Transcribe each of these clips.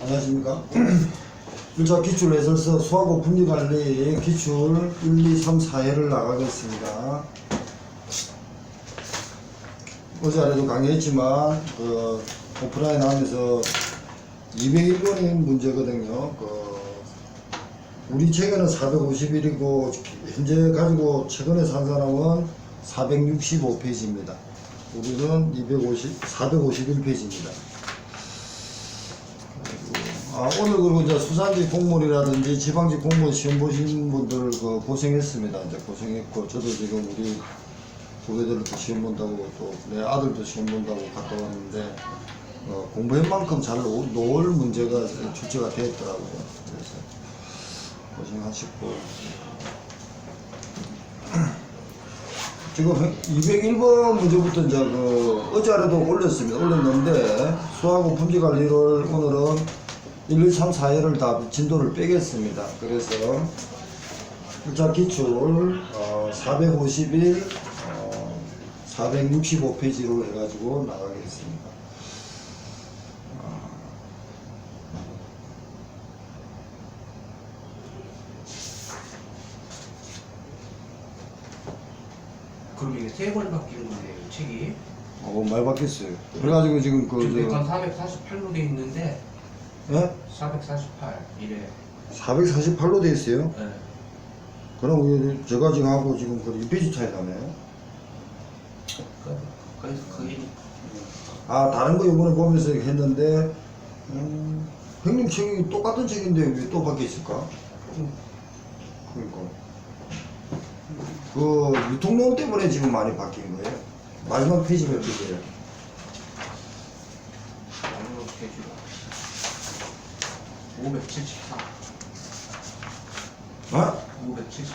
안녕하십니까. 1차 기출 해설서 수학고 분리관리 기출 1, 2, 3, 4회를 나가겠습니다. 어제 아래도 강의했지만 오프라인 하면서 201번의 문제거든요. 우리 책에는 451이고 현재 가지고 최근에 산 사람은 465페이지입니다. 우리는 451페이지입니다. 오늘 그리고 이제 수산지 공무원이라든지 지방지 공무원 시험 보신 분들 고생했습니다. 이제 고생했고, 저도 지금 우리 후배들도 시험 본다고 또 내 아들도 시험 본다고 갔다 왔는데, 공부한 만큼 잘 놓을 문제가 출제가 되었더라고요. 그래서 고생하셨고. 지금 201번 문제부터 이제 어제 아래도 올렸는데, 수학고 분리관리를 오늘은 1, 2, 3, 4회를 다 진도를 빼겠습니다. 그래서 1차 기출 451, 465페이지로 해가지고 나가겠습니다. 그럼 이게 세 번 바뀐 거네요, 책이. 많이 바뀌었어요. 그래가지고 지금 지금 448로 돼 있는데, 예? 448 이래. 448로 돼 있어요? 네. 그럼 제가 지금 하고 지금 2페이지 차이 나네요. 그래서 그게 다른 거 이번에 보면서 했는데, 형님 책이 똑같은 책인데 왜 또 바뀌었을까? 그러니까. 유통론 때문에 지금 많이 바뀐 거예요. 마지막 페이지 몇 페이지예요? 마지막 페이지가 574. 어? 574.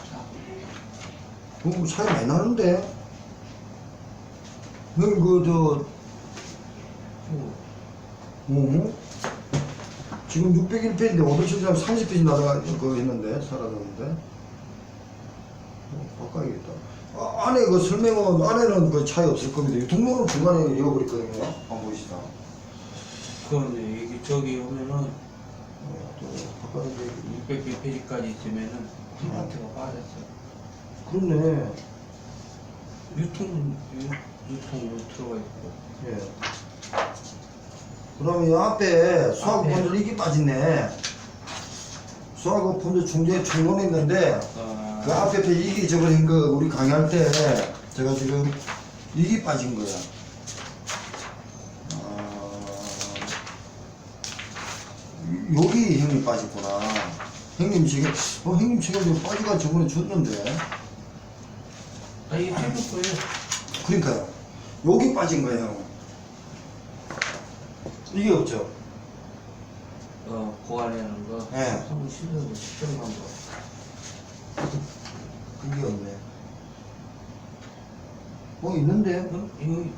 그럼 차이 많이 나는데? 형님 지금 601페이지인데 573, 30페이지 나가 했는데 사라졌는데 바꿔야겠다. 안에 설명은 안에는 차이 없을 겁니다. 유통론은 중간에 이어버렸거든요. 안 보이시나? 그런데 이게 저기 오면은 또 바꿔야 돼. 600페이지까지 있으면은 콘텐츠가 빠졌어요. 그렇네. 유통으로 들어가 있고. 예. 그러면 이 앞에 수학본들 이게 빠지네. 수학본들 중재 총론이 있는데 그 앞에 이게 잊어버린 거 우리 강의할 때 제가 지금 이게 빠진 거야. 여기 형님 빠졌구나. 형님 지금 형님 지금 빠지가 저번에 줬는데. 이게 최근 거예요. 그러니까요. 여기 빠진 거예요. 이게 없죠. 그 안에 하는 거. 네. 성분 실력을 측정한 거. 그게 없네. 있는데? 여기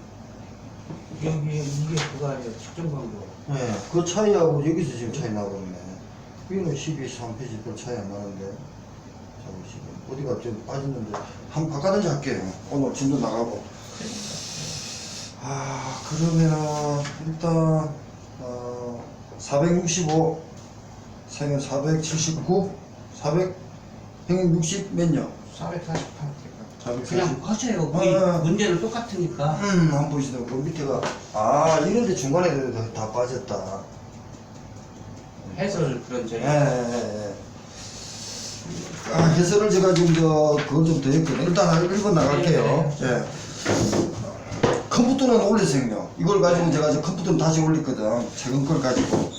이게 그거 아니에요. 측정 방법. 네. 그 차이하고 여기서 지금 차이 나고 있네. 여기는 12, 3페이지 별 차이 안 나는데. 잠시만. 어디가 좀 빠졌는데. 한번 바꿔든지 할게요. 오늘 진도 나가고. 그러면은, 일단, 465, 생은 479, 400, 형님 60 몇 년? 448. 440. 그냥 하세요. 우리 문제는 똑같으니까. 한번 보시다. 그 밑에가, 이런데 중간에 다 빠졌다. 해설 그런 저희. 해설을 제가 지금 그걸 좀 더 했거든요. 일단 1번 나갈게요. 예. 컴퓨터는 올렸어요. 이걸 가지고 제가 컴퓨터는 다시 올렸거든. 최근 걸 가지고.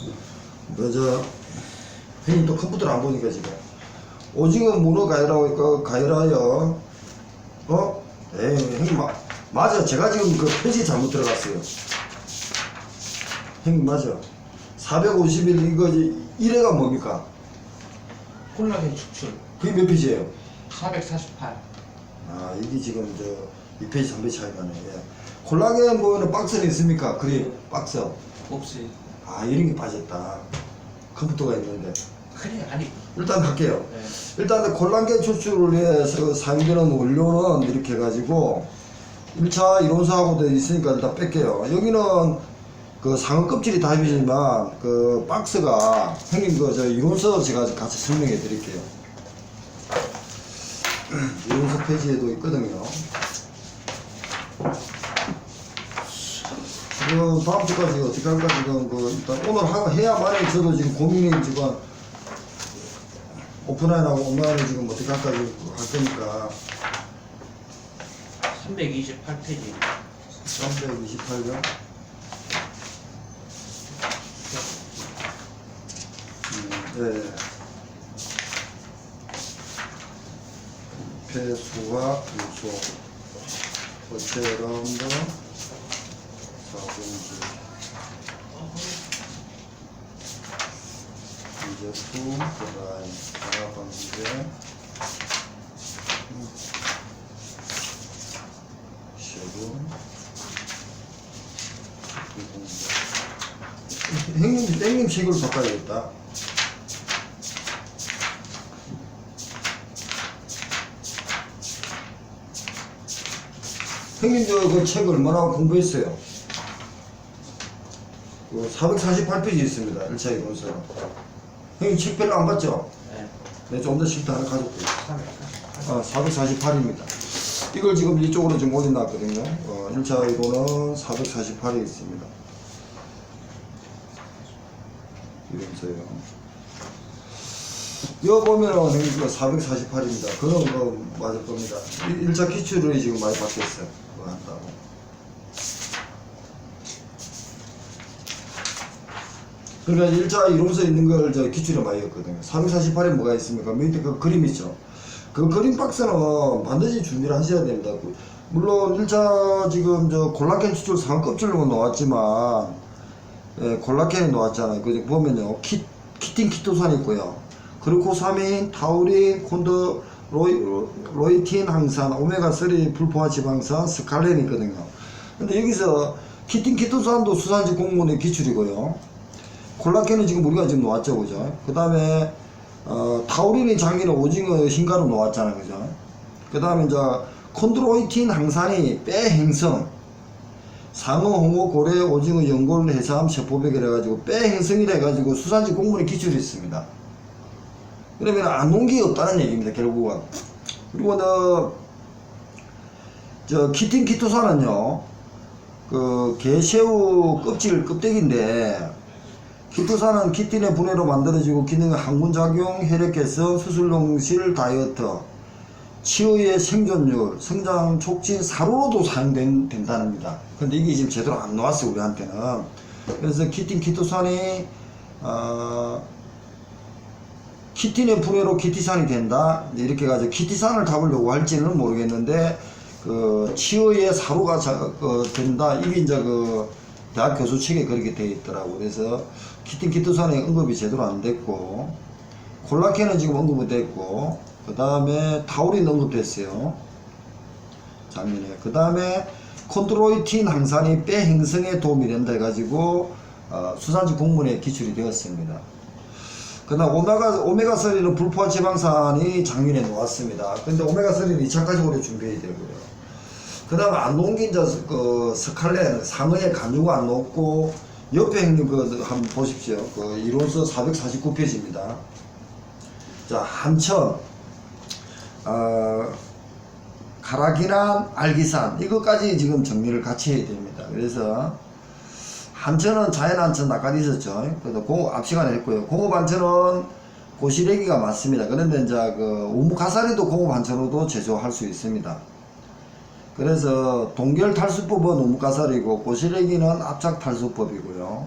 형님 또 컴퓨터를 안 보니까 지금. 오징어 문어 가열하여, 형님, 맞아. 제가 지금 그 페이지 잘못 들어갔어요. 형님, 맞아. 451, 이거, 1회가 뭡니까? 콜라겐 축출. 그게 몇 페이지예요? 448. 이게 지금 2페이지, 3페이지 차이 나네. 예. 콜라겐 보면은 박스는 있습니까? 그림, 박스. 없어요. 이런 게 빠졌다. 컴퓨터가 있는데. 그래, 아니. 일단 갈게요. 네. 일단 콜라겐 추출을 위해서 사용되는 원료는 이렇게 해가지고 1차 이론서하고 돼 있으니까 일단 뺄게요. 여기는 그 상어 껍질이 답이지만 그 박스가 형님 그 저 이론서 제가 같이 설명해 드릴게요. 이론서 페이지에도 있거든요. 지금 다음 주까지 어떻게 할까 지금 그 일단 오늘 해야만이 저도 지금 고민이 지금 오프라인하고 온라인을 지금 어떻게 할까 지금 할 거니까 328페이지. 328년. 네. 폐수와 부소, 어체럼더, 사분지, 이제품, 그다음 산화방지제, 세분, 형님 땡님 책으로 바꿔야겠다. 형님 그 책 얼마나 공부했어요? 그 448페이지 있습니다. 1차 이론서. 형님 책 별로 안 봤죠? 네. 네, 좀 더 쉽다 하나 가져올게요. 348. 448입니다. 이걸 지금 이쪽으로 지금 올려놨거든요. 1차 이론은 448에 있습니다. 이론서요. 이거 보면은 448입니다. 그런 거 맞을 겁니다. 1차 기출을 지금 많이 바뀌었어요. 그거 한다고. 그러니까 1차 이론서 있는 걸 저 기출에 많이 했거든요. 448에 뭐가 있습니까? 밑에 그 그림 있죠? 그 그림 박스는 반드시 준비를 하셔야 됩니다. 물론 1차 지금 저 콜라겐 추출 상어 껍질로 나왔지만, 예, 콜라겐이 나왔잖아요. 그 보면요. 키틴 키토산이 있고요. 글루코사민, 타우린, 콘드, 로이틴 항산, 오메가3 불포화 지방산, 스칼렌이 있거든요. 근데 여기서 키틴 키토산도 수산지 공문의 기출이고요. 콜라겐은 지금 우리가 지금 놓았죠, 그죠? 그 다음에 타우린이 작년에 오징어 흰가루 놓았잖아요, 그죠? 그 다음에 이제 콘드로이틴 항산이 뼈 행성, 상어, 홍어, 고래, 오징어, 연골, 해삼, 세포백이라 해가지고 뼈 행성이라 해가지고 수산지 공문의 기출이 있습니다. 그러면 안 놓은 게 없다는 얘기입니다, 결국은. 그리고 저 키틴 키토산은요, 그 게새우 껍질 껍데기인데, 키토산은 키틴의 분해로 만들어지고 기능 항문작용, 혈액개선, 수술용실 다이어트, 치어의 생존율, 성장 촉진, 사료로도 사용된답니다. 근데 이게 지금 제대로 안 나왔어요, 우리한테는. 그래서 키틴 키토산이 키틴의 분해로 키티산이 된다. 이렇게 가지고 키티산을 잡으려고 할지는 모르겠는데, 그 치어의 사료가 된다. 이게 이제 그 대학 교수 책에 그렇게 되어 있더라고. 그래서 키틴 키토산의 언급이 제대로 안 됐고, 콜라겐은 지금 언급이 됐고, 그 다음에 타우린 언급됐어요, 작년에. 그 다음에 콘드로이틴 항산이 뼈 형성에 도움이 된다 해가지고 수산지 공문에 기출이 되었습니다. 그 다음 오메가3는 불포화 지방산이 작년에 나왔습니다. 근데 오메가3는 2차까지 올해 준비해야 되고요. 그 다음에 안 놓은 게 이제 그 스칼렌, 상어의 간유가 안 놓고, 옆에 형님 그 한번 보십시오. 그 이론서 449페이지입니다. 자, 한천, 카라기난, 알기산, 이것까지 지금 정리를 같이 해야 됩니다. 그래서 한천은 자연한천 아까 있었죠. 그래서 앞 시간에 했고요. 공업 한천은 고시래기가 맞습니다. 그런데 이제 그 우무가사리도 공업 한천으로도 제조할 수 있습니다. 그래서 동결 탈수법은 우무가사리고 고시래기는 압착 탈수법이고요.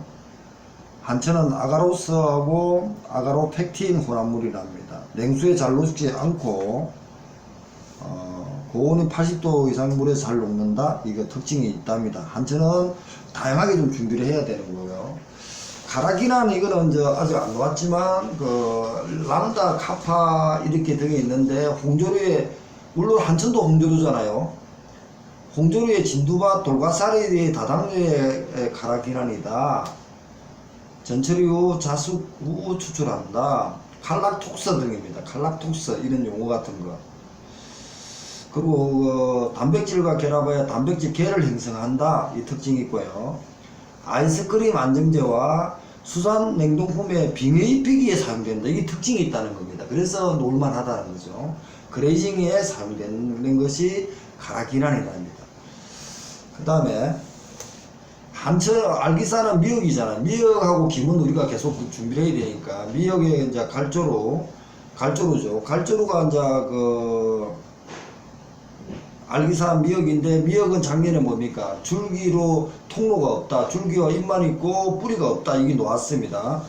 한천은 아가로스하고 아가로펙틴 혼합물이랍니다. 냉수에 잘 녹지 않고 고온이 80도 이상 물에 잘 녹는다. 이거 특징이 있답니다. 한천은 다양하게 좀 준비를 해야 되는 거고요. 카라기나는 이거는 이제 아직 안 나왔지만 그 람다, 카파 이렇게 등이 있는데, 홍조류에 물론 한천도 홍조류잖아요. 홍조류의 진두밭, 돌과사리의 다당류의 카라기난이다. 전처류, 자숙, 우 추출한다. 칼락톡스 등입니다. 칼락톡스 이런 용어 같은 거. 그리고 단백질과 결합하여 단백질 계를 형성한다. 이 특징이 있고요. 아이스크림 안정제와 수산 냉동품의 빙의 입히기에 사용된다. 이게 특징이 있다는 겁니다. 그래서 놀만하다는 거죠. 그레이징에 사용되는 것이 카라기란이랍니다. 그 다음에 알기산은 미역이잖아. 미역하고 김은 우리가 계속 준비를 해야 되니까 미역에 이제 갈조로죠. 갈조로가 이제 알기산 미역인데 미역은 작년에 뭡니까? 줄기로 통로가 없다. 줄기와 잎만 있고 뿌리가 없다. 이게 나왔습니다.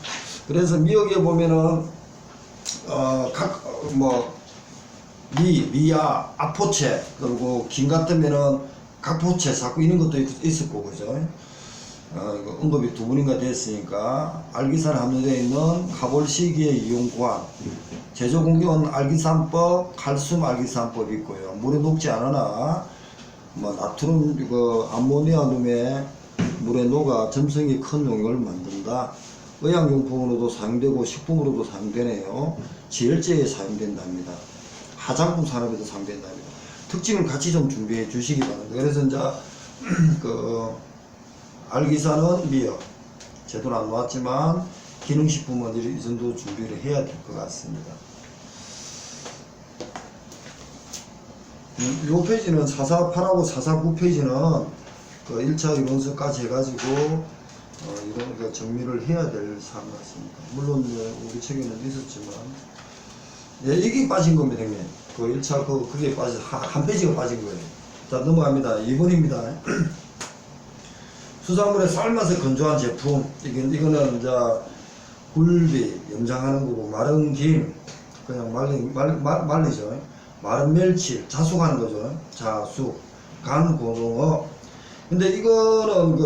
그래서 미역에 보면은 미야, 아포체, 그리고 김 같으면은 각포체, 자꾸 이런 것도 있을 거고, 그죠? 이거 언급이 두 번인가 됐으니까, 알기산 함유되어 있는 가볼시기의 이용 고안, 제조 공격은 알기산법, 칼슘 알기산법이 있고요. 물에 녹지 않으나, 나트륨, 암모니아륨에 물에 녹아 점성이 큰 용액을 만든다. 의약용품으로도 사용되고, 식품으로도 사용되네요. 지혈제에 사용된답니다. 화장품 산업에도 사용된답니다. 특징을 같이 좀 준비해 주시기 바랍니다. 그래서 이제 알기산은 미역 제대로 안 나왔지만 기능식품은 이 정도 준비를 해야 될 것 같습니다. 이 페이지는 448하고 449페이지는 1차 이론서까지 해가지고 이런 정리를 해야 될 사항 같습니다. 물론 우리 책에는 있었지만 이게 빠진 겁니다, 형님. 1차 그게 한 페이지가 빠진 거예요. 자, 넘어갑니다. 2번입니다. 수산물에 삶아서 건조한 제품. 이거는 이제 굴비, 염장하는 거고, 마른 김, 그냥 말리죠. 마른 멸치, 자숙하는 거죠. 자숙, 간 고등어. 근데 이거는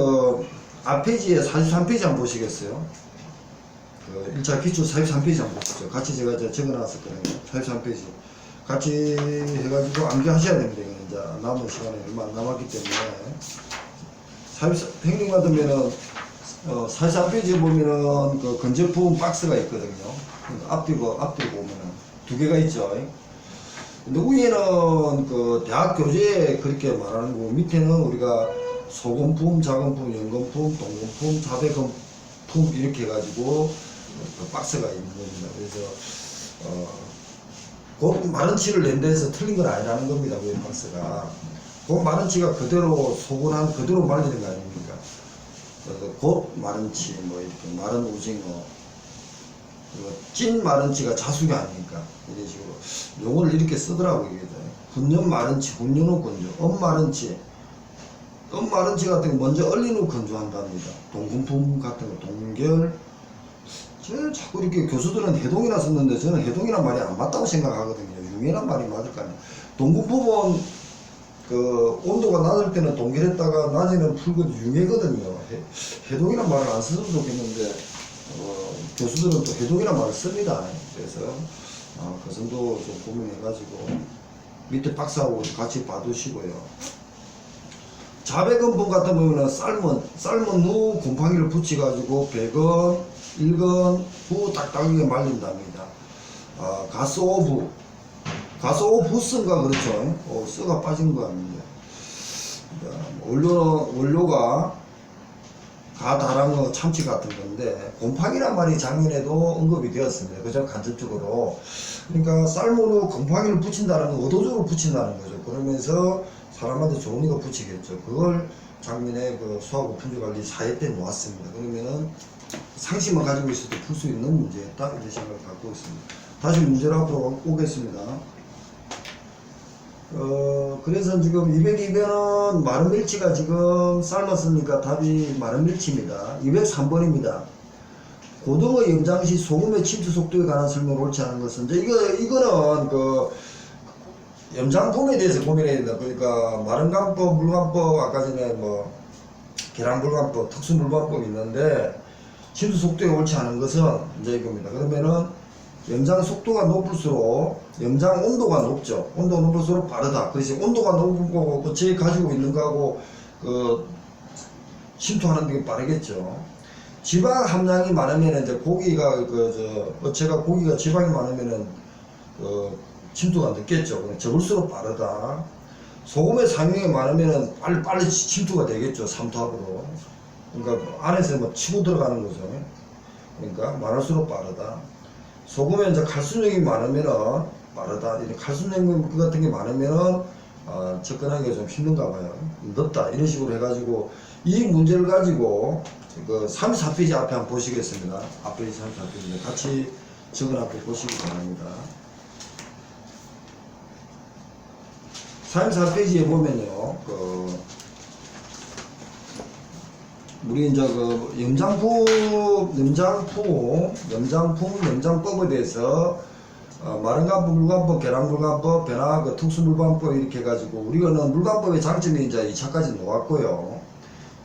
앞페이지에 43페이지 한번 보시겠어요? 1차 기출 43페이지 한번 보시죠. 같이 제가 적어놨었거든요. 43페이지. 같이 해가지고 암기하셔야 됩니다. 이제 남은 시간에 얼마 안 남았기 때문에. 형님 같으면은, 43페이지에 보면은 건제품 박스가 있거든요. 앞뒤로 보면은 두 개가 있죠. 근데 위에는 대학 교재에 그렇게 말하는 거고, 밑에는 우리가 소금품, 작은품, 연금품, 동금품, 자배금품 이렇게 해가지고 박스가 있는 겁니다. 그래서 곧 마른치를 낸다 해서 틀린 건 아니라는 겁니다. 그 박스가 곧 마른치가 그대로 소분한 그대로 말리는 거 아닙니까? 곧 마른치, 이렇게 마른 오징어, 그리고 찐 마른치가 자숙이 아닙니까? 이런 식으로 용어를 이렇게 쓰더라고요. 훈연 마른치, 훈연 후 건조, 엄마른치 같은 거 먼저 얼린 후 건조한답니다. 동금품 같은 거, 동결. 저는 자꾸 이렇게 교수들은 해동이라 썼는데 저는 해동이란 말이 안 맞다고 생각하거든요. 융해란 말이 맞을까요? 동금품은 온도가 낮을 때는 동결했다가 낮에는 풀고 융해거든요. 해동이란 말을 안 썼으면 좋겠는데 교수들은 또 해동이란 말을 씁니다. 그래서 그 정도 좀 고민해가지고 밑에 박스하고 같이 봐두시고요. 자배금품 같은 경우는 삶은 후 곰팡이를 붙여가지고 배건, 일건 후 딱딱하게 말린답니다. 가스오브스인가 그렇죠. 쓰가 빠진 거 아닙니다. 원료가 가다랑어 참치 같은 건데 곰팡이란 말이 작년에도 언급이 되었습니다. 그죠? 간접적으로. 그러니까 삶은 후 곰팡이를 붙인다는 건 의도적으로 붙인다는 거죠. 그러면서 사람한테 좋으니까 붙이겠죠. 그걸 작년에 수하고 품질관리 4회 때 놓았습니다. 그러면은 상식만 가지고 있어도 풀 수 있는 문제였다 이런 생각을 갖고 있습니다. 다시 문제를 앞으로 오겠습니다. 그래서 지금 202번은 마른 멸치가 지금 삶았으니까 답이 마른 멸치입니다. 203번입니다. 고등어 염장 시 소금의 침투 속도에 관한 설명을 옳지 않은 것은 이제 이거는 염장품에 대해서 고민해야 된다. 그러니까 마른간법, 물간법, 아까 전에 계란물간법, 특수물간법이 있는데 침투 속도에 옳지 않은 것은 이제 이겁니다. 그러면은 염장 속도가 높을수록 염장 온도가 높죠. 온도가 높을수록 빠르다. 그래서 온도가 높은 거고 어째 가지고 있는 거하고 침투하는 게 빠르겠죠. 지방 함량이 많으면 이제 고기가 어체가 고기가 지방이 많으면은 침투가 늦겠죠. 적을수록 빠르다. 소금의 상용이 많으면 빨리 침투가 되겠죠. 삼투압으로. 그러니까 안에서 뭐 치고 들어가는 거죠. 그러니까 많을수록 빠르다. 소금에 이제 칼슘력이 많으면은 빠르다. 이런 칼슘력 같은 게 많으면은 접근하기가 좀 힘든가 봐요. 늦다. 이런 식으로 해가지고 이 문제를 가지고 그 34페이지 앞에 한번 보시겠습니다. 앞에 34페이지 같이 적은 앞에 보시기 바랍니다. 34페이지에 보면요, 우리 이제 염장법에 대해서 마른간법, 물간법, 계량물간법, 변화 특수물관법 이렇게 해가지고 우리가는 물관법의 장점이 이제 2차까지 놓았고요.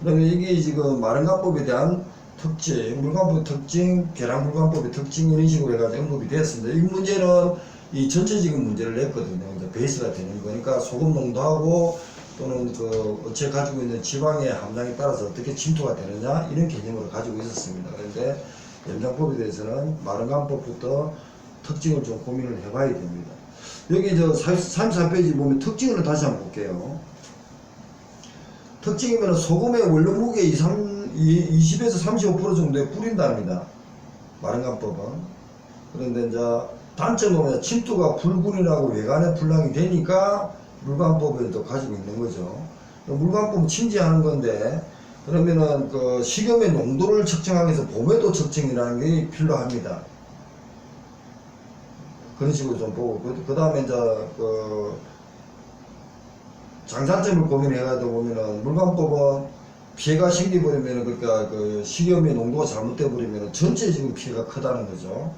그러면 이게 지금 마른간법에 대한 특징, 물관법의 특징, 계량물관법의 특징 이런 식으로 해가지고 언급이 되었습니다. 이 문제는 이 전체적인 문제를 냈거든요. 이제 베이스가 되는 거니까 소금 농도하고 또는 그 어체 가지고 있는 지방의 함량에 따라서 어떻게 침투가 되느냐 이런 개념으로 가지고 있었습니다. 그런데 염장법에 대해서는 마른간법부터 특징을 좀 고민을 해봐야 됩니다. 여기 저 34페이지 보면 특징을 다시 한번 볼게요. 특징이면 소금의 원료 무게 20에서 35% 정도에 뿌린답니다. 마른간법은. 그런데 이제 단점은 침투가 불균이라고 외관에 불량이 되니까 물관법에도 가지고 있는 거죠. 물관법은 침지하는 건데 그러면은 그 식염의 농도를 측정하기 위해서 봄에도 측정이라는 게 필요합니다. 그런 식으로 좀 보고 그 다음에 이제 그 장단점을 고민해가지고 보면은 물관법은 피해가 생겨버리면 그러니까 그 식염의 농도가 잘못돼 버리면 전체 지금 피해가 크다는 거죠.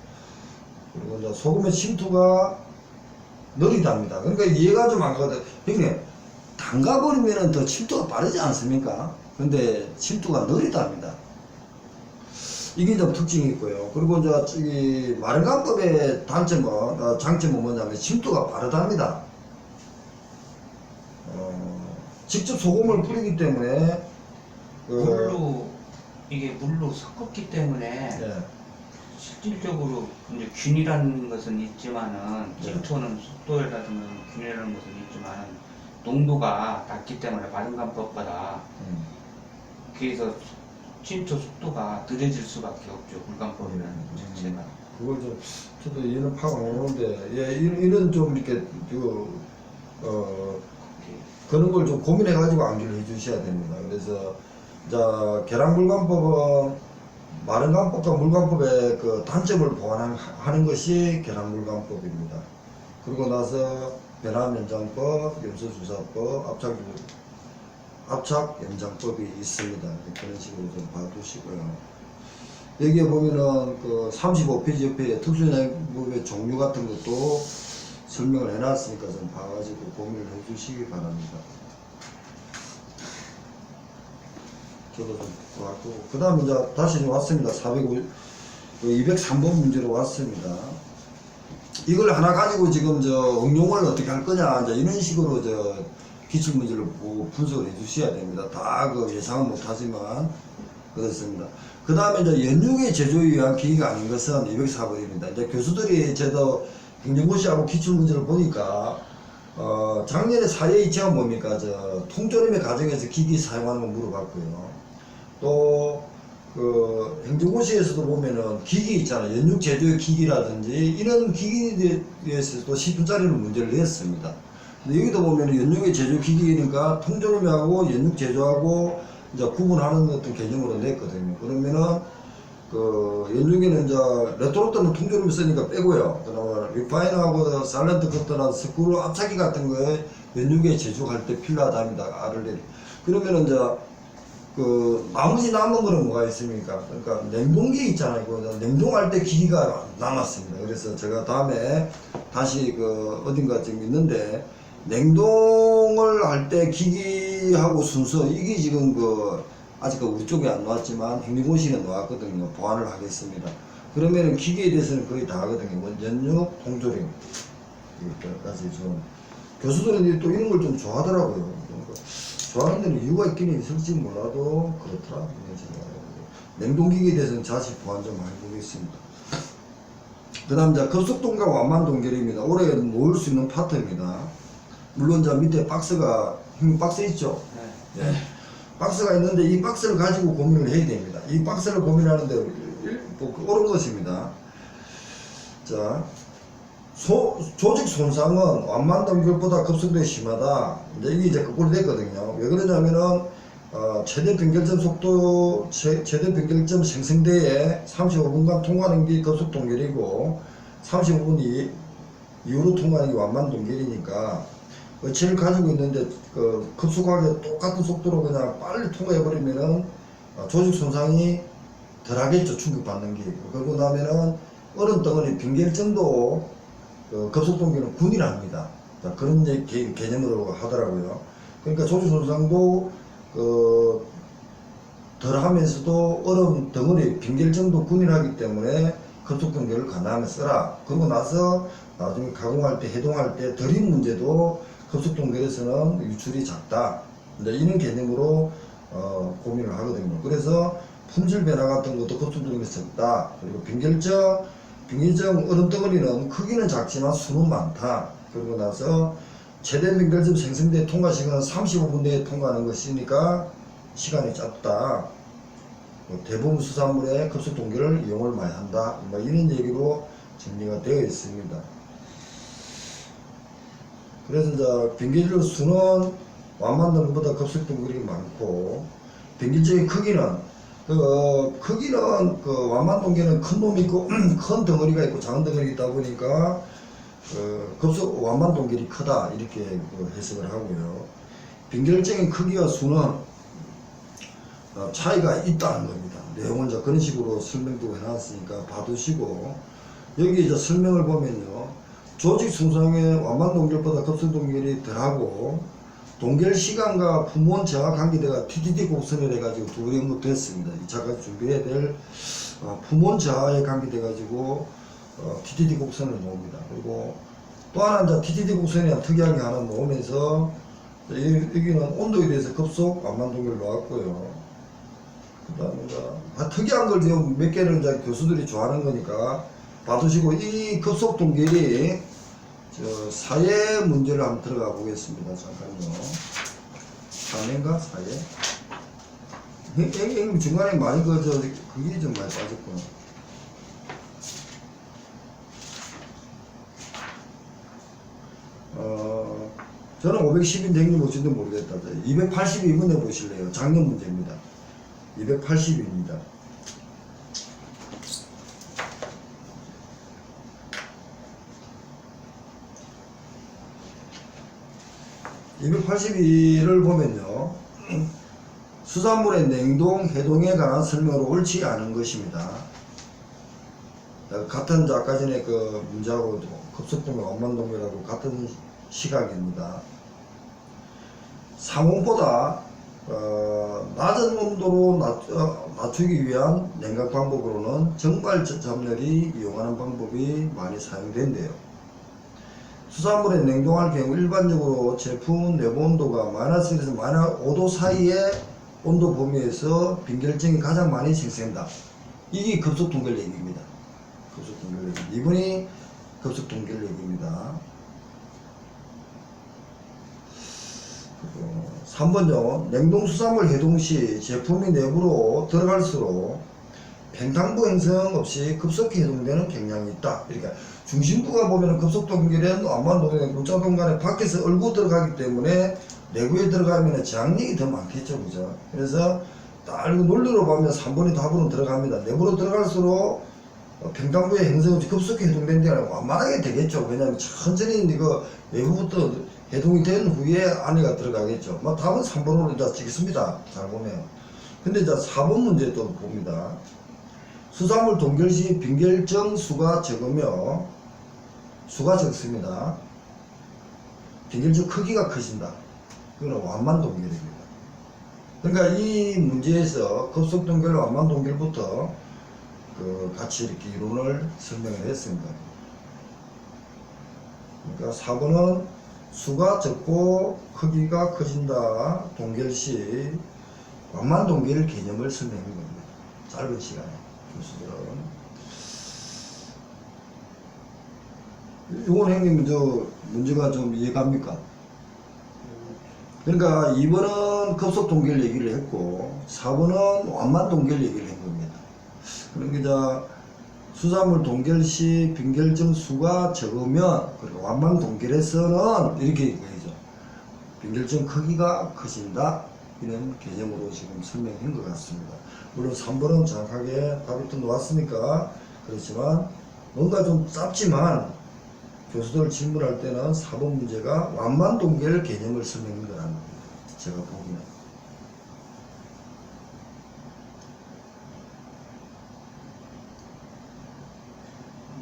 그리고 이제 소금의 침투가 느리답니다. 그러니까 이해가 좀 안 가거든. 그러니까 담가버리면 더 침투가 빠르지 않습니까? 근데 침투가 느리답니다. 이게 좀 특징이 있고요. 그리고 이제 이 마른간법의 단점은, 장점은 뭐냐면 침투가 빠르답니다. 직접 소금을 뿌리기 때문에 이게 물로 섞었기 때문에 예. 실질적으로 이제 균이라는 것은 있지만은 침투는 속도라든가 균이라는 것은 있지만은 농도가 낮기 때문에 마른간법보다 그래서 침투 속도가 느려질 수밖에 없죠. 물간법이라는 자체가. 그걸 좀 저도 이해는 파악 안 오는데 이런 좀 이렇게 그런 걸 좀 고민해 가지고 암기를 해 주셔야 됩니다. 그래서 자 계량물관법은 마른간법과 물관법의 그 단점을 보완하는 것이 계량물관법입니다. 그리고 나서 변화면장법, 염소주사법, 압착염장법이 있습니다. 그런 식으로 좀 봐두시고요. 여기에 보면은 그 35페이지 옆에 특수연장법의 종류 같은 것도 설명을 해놨으니까 좀 봐가지고 고민을 해주시기 바랍니다. 저도 좀 왔고, 그 다음에 이제 다시 좀 왔습니다. 203번 문제로 왔습니다. 이걸 하나 가지고 지금 응용을 어떻게 할 거냐, 이제 이런 식으로 기출문제를 보고 분석을 해 주셔야 됩니다. 다 예상은 못하지만, 그렇습니다. 그 다음에 이제 연육의 제조에 의한 기기가 아닌 것은 204번입니다. 이제 교수들이 저도 행정고시하고 기출문제를 보니까, 작년에 사회 이체가 뭡니까? 통조림의 과정에서 기기 사용하는 거 물어봤고요. 또, 행정고시에서도 보면은 기기 있잖아요. 연육 제조의 기기라든지 이런 기기에 대해서도 10분짜리로 문제를 냈습니다. 근데 여기도 보면 연육의 제조 기기니까 통조림하고 연육 제조하고 이제 구분하는 어떤 개념으로 냈거든요. 그러면은 연육에는 이제 레토르트는 통조림을 쓰니까 빼고요. 그다음에 리파이너하고 살런트 커터나 스크루 압착기 같은 거에 연육에 제조할 때 필요하답니다. 알을 내리. 그러면은 이제 나머지 남은 거는 뭐가 있습니까? 그러니까 냉동기 있잖아요. 냉동할 때 기기가 남았습니다. 그래서 제가 다음에 다시 어딘가 지금 있는데 냉동을 할 때 기기하고 순서 이게 지금 아직 우리 쪽에 안 나왔지만 행정고시에 나왔거든요. 보완을 하겠습니다. 그러면은 기계에 대해서는 거의 다 하거든요. 연육, 통조림 이렇게까지 좀 교수들은 또 이런 걸 좀 좋아하더라고요. 좋아하는 데는 이유가 있긴 있을지 몰라도 그렇더라. 냉동기기에 대해서는 자세히 보완 좀 해보겠습니다. 그 다음 급속동과 완만동결입니다. 오래 놓을 수 있는 파트입니다. 물론 밑에 박스가 흰 박스 있죠. 네. 예. 박스가 있는데 이 박스를 가지고 고민을 해야 됩니다. 이 박스를 고민하는데 옳은 것입니다. 자, 조직 손상은 완만 동결보다 급속도에 심하다. 이제 거꾸로 됐거든요. 왜 그러냐면은 최대 변결점 속도, 최대 변결점 생성대에 35분간 통과하는 게 급속 동결이고 35분 이후로 통과하는 게 완만 동결이니까 어치를 가지고 있는데 급속하게 똑같은 속도로 그냥 빨리 통과해버리면은 조직 손상이 덜하겠죠. 충격받는 게. 그러고 나면은 얼음 덩어리 빙결점도 급속 동결은 균일합니다. 그런 개념으로 하더라고요. 그러니까 조직 손상도 덜 하면서도 얼음 덩어리 빙결점도 균일하기 때문에 급속 동결을 가능하면 써라. 그러고 나서 나중에 가공할 때, 해동할 때 덜인 문제도 급속 동결에서는 유출이 작다. 이런 개념으로 고민을 하거든요. 그래서 품질 변화 같은 것도 급속 동결이 적다. 그리고 빙결점 얼음 덩어리는 크기는 작지만 수는 많다. 그러고 나서 최대 빙결점 생성대 통과 시간은 35분 내에 통과하는 것이니까 시간이 짧다. 대부분 수산물의 급속 동결을 이용을 많이 한다. 이런 얘기로 정리가 되어 있습니다. 그래서 이제 빙결점 수는 완만 덩어리보다 급속 동결이 많고, 빙결점의 크기는 완만 동결은 큰 놈이 있고 큰 덩어리가 있고 작은 덩어리가 있다 보니까 급속 완만 동결이 크다 이렇게 해석을 하고요. 빙결적인 크기와 수는 차이가 있다는 겁니다. 내용은 이제 그런 식으로 설명도 해놨으니까 봐두시고, 여기 이제 설명을 보면요, 조직 손상의 완만 동결보다 급속 동결이 덜하고 동결 시간과 품원 저하 관계대가 TDD 곡선을 해가지고 두 개 연구됐습니다. 2차까지 준비해야 될 품원 저하에 관계돼가지고 TDD 곡선을 놓습니다. 그리고 또 하나 이제 TDD 곡선이 특이하게 하나 놓으면서 여기는 온도에 대해서 급속 완만 동결을 놓았고요. 그 다음에 특이한 걸 지금 몇 개를 이제 교수들이 좋아하는 거니까 봐두시고, 이 급속 동결이 사회 문제를 한번 들어가 보겠습니다. 잠깐요. 사회인가? 사회? 중간에 많이 그게 좀 많이 빠졌구나. 저는 510인 행님 보시는지 모르겠다. 282번에 보실래요? 작년 문제입니다. 280입니다. 282를 보면요, 수산물의 냉동, 해동에 관한 설명으로 옳지 않은 것입니다. 같은 아까 전에 그 문제하고 급속동결, 완만동결하고 같은 시각입니다. 상온보다 낮은 온도로 낮추기 위한 냉각 방법으로는 정발 접렬이 이용하는 방법이 많이 사용된대요. 수산물에 냉동할 경우 일반적으로 제품 내부 온도가 -1에서 -5도 사이의 온도 범위에서 빙결점이 가장 많이 생성된다. 이게 급속 동결 얘기입니다. 급속 동결 얘기. 이분이 급속 동결 얘기입니다. 3번요. 냉동 수산물 해동 시 제품이 내부로 들어갈수록 팽탕부 형성 없이 급속히 해동되는 경향이 있다. 그러니까 중심부가 보면은 급속 동결은 완만 동결, 물자 공간에 밖에서 얼고 들어가기 때문에 내부에 들어가면 저항력이 더 많겠죠, 그죠? 그래서 딱 논리로 보면 3번이 답으로 들어갑니다. 내부로 들어갈수록 팽탕부의 형성 없이 급속히 해동된 데는 완만하게 되겠죠. 왜냐하면 천천히 이거 외부부터 해동이 된 후에 안에가 들어가겠죠. 답은 3번으로 다 찍습니다. 잘 보면. 근데 이제 4번 문제 또 봅니다. 수산물 동결 시 빙결점 수가 적으며 수가 적습니다. 빙결점 크기가 커진다. 그건 완만 동결입니다. 그러니까 이 문제에서 급속 동결, 완만 동결부터 같이 이렇게 이론을 설명을 했습니다. 그러니까 4번은 수가 적고 크기가 커진다. 동결 시 완만 동결 개념을 설명한 겁니다. 짧은 시간에 교수들은. 이건 형님 문제가 좀 이해갑니까? 그러니까 2번은 급속 동결 얘기를 했고 4번은 완만 동결 얘기를 한 겁니다. 그러니까 수산물 동결 시 빈결점 수가 적으면 그리고 완만 동결에서는 이렇게 얘기하죠. 빈결점 크기가 커진다. 이런 개념으로 지금 설명한 것 같습니다. 물론 3번은 정확하게 답이 또 나왔으니까 그렇지만 뭔가 좀 짧지만 교수들 질문할 때는 4번 문제가 완만 동결 개념을 설명한 거라는 겁니다. 제가 보기는.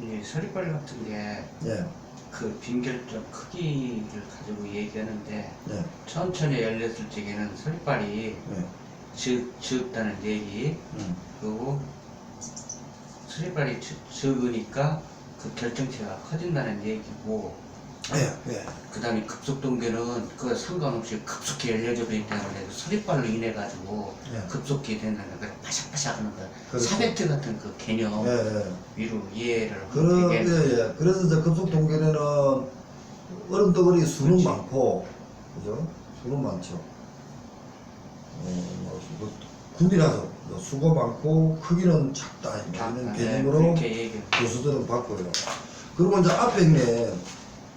이 서리빨 같은 게 예, 그 빈결점 크기를 가지고 얘기하는데 예, 천천히 열렸을 적에는 서리빨이 예, 적다는 얘기, 그리고 서리빨이 적으니까 그 결정체가 커진다는 얘기고, 예, 예. 그 다음에 급속동결은 그 상관없이 급속히 열려져 버리기 때문에 서리빨로 인해 가지고 예. 급속히 된다는 거, 바삭바삭 하는 거, 그렇죠. 사베트 같은 그 개념 예, 예. 위로 이해를 그런, 하면 예, 되게 예. 그래서 이제 급속 동결에는 얼음 덩어리 수는 그렇지. 많고, 그죠? 수는 많죠. 군이라서 수가 많고 크기는 작다 이런 개념으로 그렇게 얘기를 교수들은 바꿔요. 그리고 이제 앞에 있네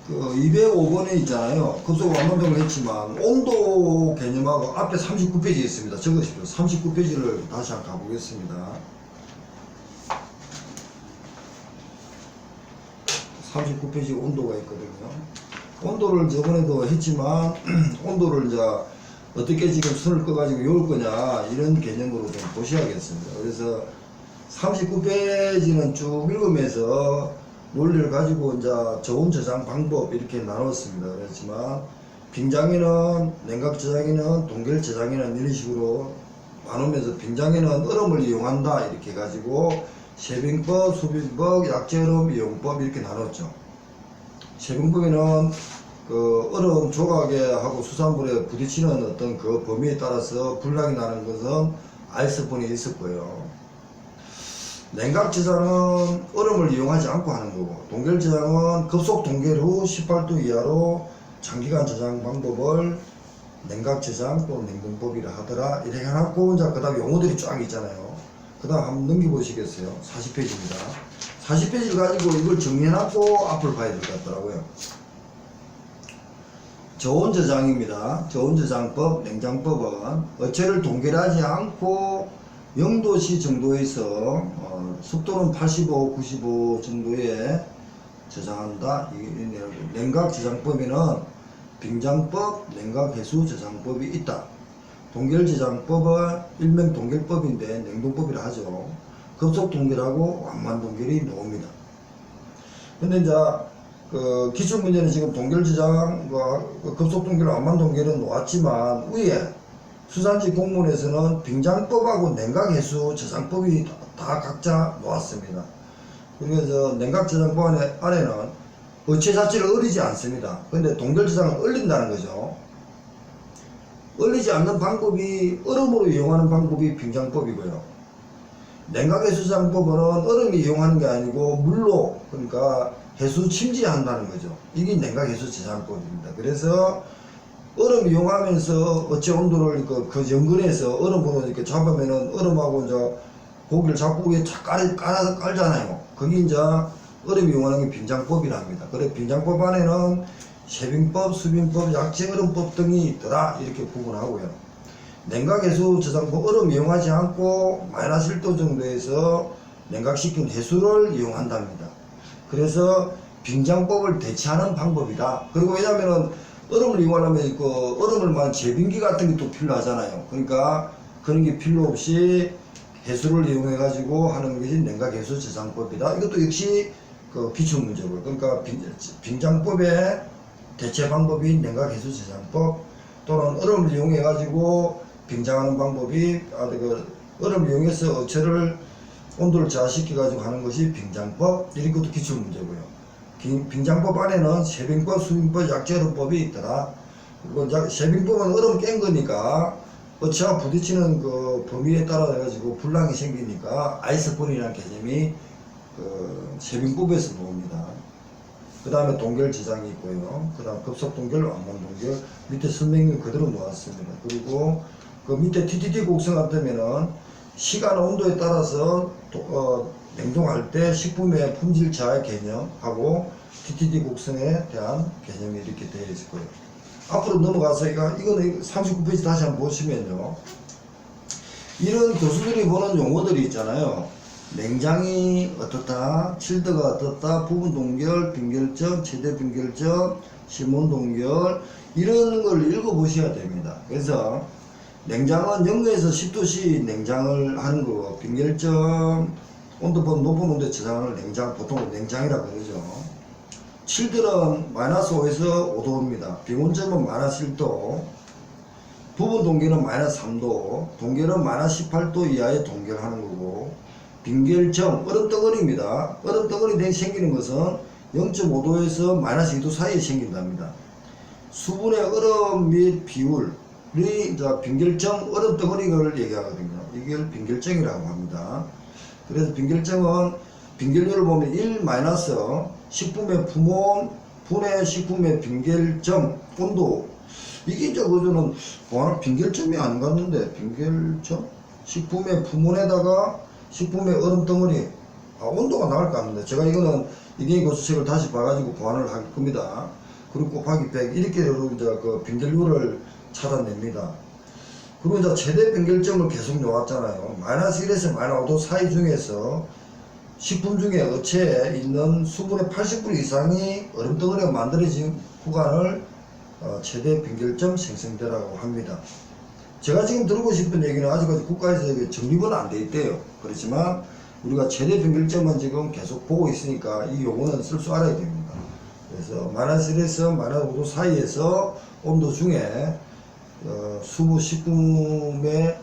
그 205번에 있잖아요. 급속 완만동을 했지만 온도 개념하고 앞에 39페이지에 있습니다. 적으십시오. 39페이지를 다시 한번 가보겠습니다. 39페이지 온도가 있거든요. 온도를 저번에도 했지만 온도를 이제 어떻게 지금 선을 꺼가지고 요을 거냐 이런 개념으로 좀 보셔야겠습니다. 그래서 39페이지는 쭉 읽으면서 논리를 가지고 이제 저온 저장 방법 이렇게 나눴습니다. 그렇지만 빙장에는 냉각 저장에는 동결 저장에는 이런 식으로 나누면서 빙장에는 얼음을 이용한다 이렇게 해가지고 세빙법, 수빙법, 약재얼음 이용법 이렇게 나눴죠. 세빙법에는 그 얼음 조각에 하고 수산물에 부딪히는 어떤 그 범위에 따라서 분량이 나는 것은 아이스본이 있었고요. 냉각 저장은 얼음을 이용하지 않고 하는 거고, 동결 저장은 급속 동결 후 18도 이하로 장기간 저장 방법을 냉각 저장 또는 냉동법이라 하더라. 이렇게 해놨고, 이제 그 다음에 용어들이 쫙 있잖아요. 그 다음 한번 넘겨보시겠어요? 40페이지입니다. 40페이지를 가지고 이걸 정리해놨고 앞을 봐야 될 것 같더라고요. 저온 저장입니다. 저온 저장법, 냉장법은 어체를 동결하지 않고 0도씨 정도에서 습도는 85, 95 정도에 저장한다. 냉각 저장법에는 빙장법, 냉각 해수 저장법이 있다. 동결 저장법은 일명 동결법인데 냉동법이라 하죠. 급속 동결하고 완만 동결이 나옵니다. 근데 이제 그 기출 문제는 지금 동결 저장과 급속 동결, 완만 동결은 나왔지만 위에 수산지 공문에서는 빙장법하고 냉각 해수 저장법이 다 각자 나왔습니다. 그래서 냉각 저장법 안에는 어체 자체를 얼리지 않습니다. 근데 동결 저장은 얼린다는 거죠. 얼리지 않는 방법이 얼음으로 이용하는 방법이 빙장법이고요. 냉각 해수 저장법은 얼음이 이용하는 게 아니고 물로, 그러니까 해수 침지한다는 거죠. 이게 냉각 해수 저장법입니다. 그래서 얼음 이용하면서 어체 온도를 그 연근에서 얼음으로 이렇게 잡으면은 얼음하고 이제 고기를 잡고 위에 착 깔잖아요. 그게 이제 얼음 이용하는 게 빙장법이라 합니다. 그래 빙장법 안에는 세빙법, 수빙법, 약재 얼음법 등이 있더라. 이렇게 구분하고요. 냉각 해수 저장법 얼음 이용하지 않고 마이너스 1도 정도에서 냉각시킨 해수를 이용한답니다. 그래서 빙장법을 대체하는 방법이다. 그리고 왜냐면은 얼음을 이용하려면 그 얼음을만 제빙기 같은 게 또 필요하잖아요. 그러니까 그런 게 필요 없이 해수를 이용해 가지고 하는 것이 냉각 해수 저장법이다. 이것도 역시 그 기출 문제고요. 그러니까 빙장법의 대체 방법이 냉각 해수 저장법 또는 얼음을 이용해 가지고 빙장하는 방법이 얼음을 이용해서 어체를 온도를 저하시켜 가지고 하는 것이 빙장법. 이런 것도 기출 문제고요. 빙장법 안에는 세빙법, 수빙법, 약재얼음법이 있더라. 그리고 세빙법은 얼음 깬 거니까 어체와 부딪히는 그 범위에 따라 가지고 분량이 생기니까 아이스본이라는 개념이 그 세빙법에서 나옵니다. 그 다음에 동결 지장이 있고요. 그 다음 급속 동결, 완만 동결, 밑에 설명을 그대로 놓았습니다. 그리고 그 밑에 TTT 곡선 같으면은 시간 온도에 따라서 냉동할 때 식품의 품질 저하 개념하고 TTT 곡선에 대한 개념이 이렇게 되어 있을 거예요. 앞으로 넘어가서 이거는 39페이지 다시 한번 보시면요. 이런 교수들이 보는 용어들이 있잖아요. 냉장이 어떻다, 칠드가 어떻다, 부분 동결, 빈결점, 최대 빈결점, 시몬 동결, 이런 걸 읽어보셔야 됩니다. 그래서 냉장은 0도에서 10도씨 냉장을 하는 거고, 빈결점, 온도보다 높은 온도의 저장을 냉장, 보통 냉장이라고 그러죠. 칠드는 마이너스 5에서 5도입니다. 비온점은 마이너스 1도, 부분 동결은 마이너스 3도, 동결은 마이너스 18도 이하의 동결하는 거고, 빈결점, 얼음덩어리입니다. 얼음덩어리 생기는 것은 0.5도에서 마이너스 2도 사이에 생긴답니다. 수분의 얼음 및 비율이 빈결점, 얼음덩어리를 얘기하거든요. 이걸 빈결점이라고 합니다. 그래서 빈결점은 빈결률을 보면 1 마이너스 식품의 품온 분해 식품의 빈결점 온도, 이게 이제 그저는 빈결점이 안 갔는데, 빈결점 식품의 품온에다가 식품의 얼음덩어리, 온도가 나올 것 같는데, 제가 이거는 이게 교수책을 다시 봐가지고 보완을 할 겁니다. 그리고 곱하기 100 이렇게 이제 그 빈결률을 찾아냅니다. 그리고 이제 최대 빈결점을 계속 놓았잖아요. 마이너스 1에서 마이너스 5도 사이 중에서 식품 중에 어체에 있는 수분의 80% 이상이 얼음덩어리가 만들어진 구간을 최대 빈결점 생성대라고 합니다. 제가 지금 들고 싶은 얘기는 아직까지 국가에서 정립은 안 돼 있대요. 그렇지만 우리가 최대 빈결점은 지금 계속 보고 있으니까 이 용어는 쓸 줄 알아야 됩니다. 그래서 마이너스 1에서 마이너스 5도 사이에서 온도 중에 식품의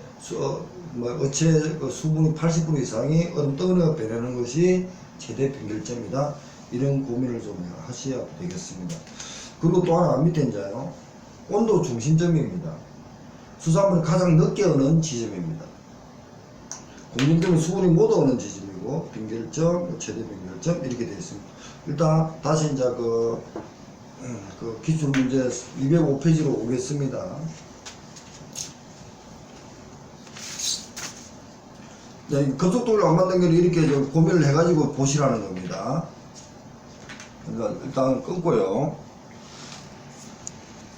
어체 수분이 80% 이상이 얼음덩어리가 변하는 것이 최대 빈결점이다. 이런 고민을 좀 하셔야 되겠습니다. 그리고 또 하나 밑에 이제요. 온도 중심점입니다. 수산물이 가장 늦게 오는 지점입니다. 공정점은 수분이 못 오는 지점이고, 빈결점, 최대 빈결점 이렇게 되어 있습니다. 일단 다시 이제 그 기출 문제 205페이지로 오겠습니다. 네, 급속도를 안 만든 걸 이렇게 고민을 해가지고 보시라는 겁니다. 그러니까 일단 끊고요.